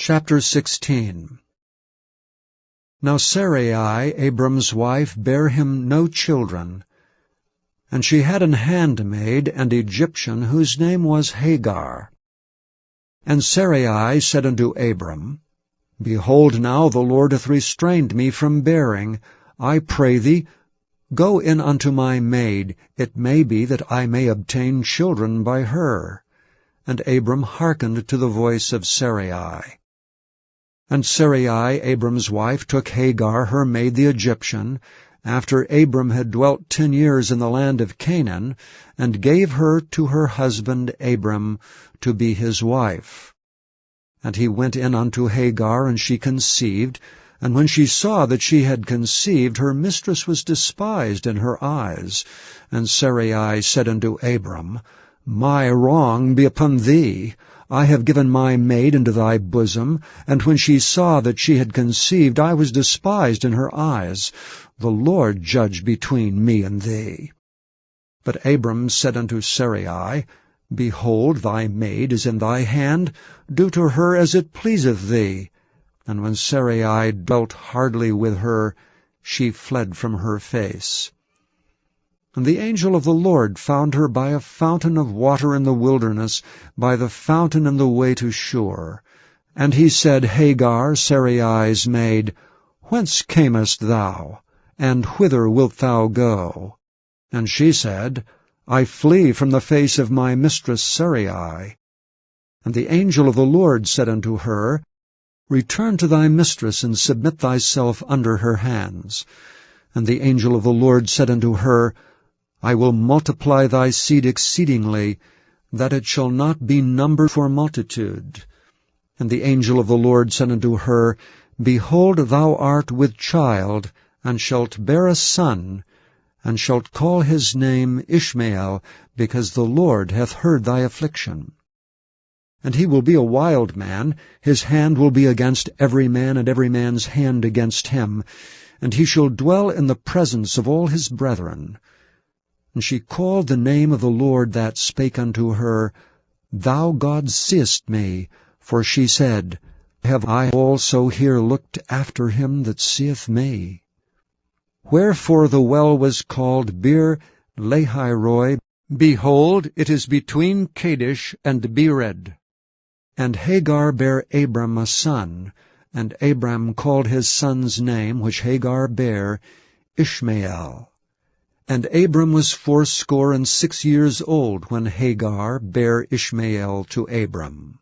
Chapter 16. Now Sarai, Abram's wife, bare him no children, and she had an handmaid, an Egyptian, whose name was Hagar. And Sarai said unto Abram, Behold, now the Lord hath restrained me from bearing. I pray thee, go in unto my maid, it may be that I may obtain children by her. And Abram hearkened to the voice of Sarai. And Sarai, Abram's wife, took Hagar, her maid the Egyptian, after Abram had dwelt 10 years in the land of Canaan, and gave her to her husband Abram to be his wife. And he went in unto Hagar, and she conceived. And when she saw that she had conceived, her mistress was despised in her eyes. And Sarai said unto Abram, My wrong be upon thee. I have given my maid into thy bosom, and when she saw that she had conceived, I was despised in her eyes. The Lord judge between me and thee. But Abram said unto Sarai, Behold, thy maid is in thy hand, do to her as it pleaseth thee. And when Sarai dwelt hardly with her, she fled from her face. And the angel of the Lord found her by a fountain of water in the wilderness, by the fountain in the way to Shur. And he said, Hagar, Sarai's maid, Whence camest thou, and whither wilt thou go? And she said, I flee from the face of my mistress Sarai. And the angel of the Lord said unto her, Return to thy mistress, and submit thyself under her hands. And the angel of the Lord said unto her, I will multiply thy seed exceedingly, that it shall not be numbered for multitude. And the angel of the Lord said unto her, Behold, thou art with child, and shalt bear a son, and shalt call his name Ishmael, because the Lord hath heard thy affliction. And he will be a wild man, his hand will be against every man, and every man's hand against him, and he shall dwell in the presence of all his brethren. And she called the name of the Lord that spake unto her, Thou God seest me, for she said, Have I also here looked after him that seeth me? Wherefore the well was called Bir Lahairoi. Behold, it is between Kadesh and Bered. And Hagar bare Abram a son, and Abram called his son's name, which Hagar bare, Ishmael. And Abram was 86 years old when Hagar bare Ishmael to Abram.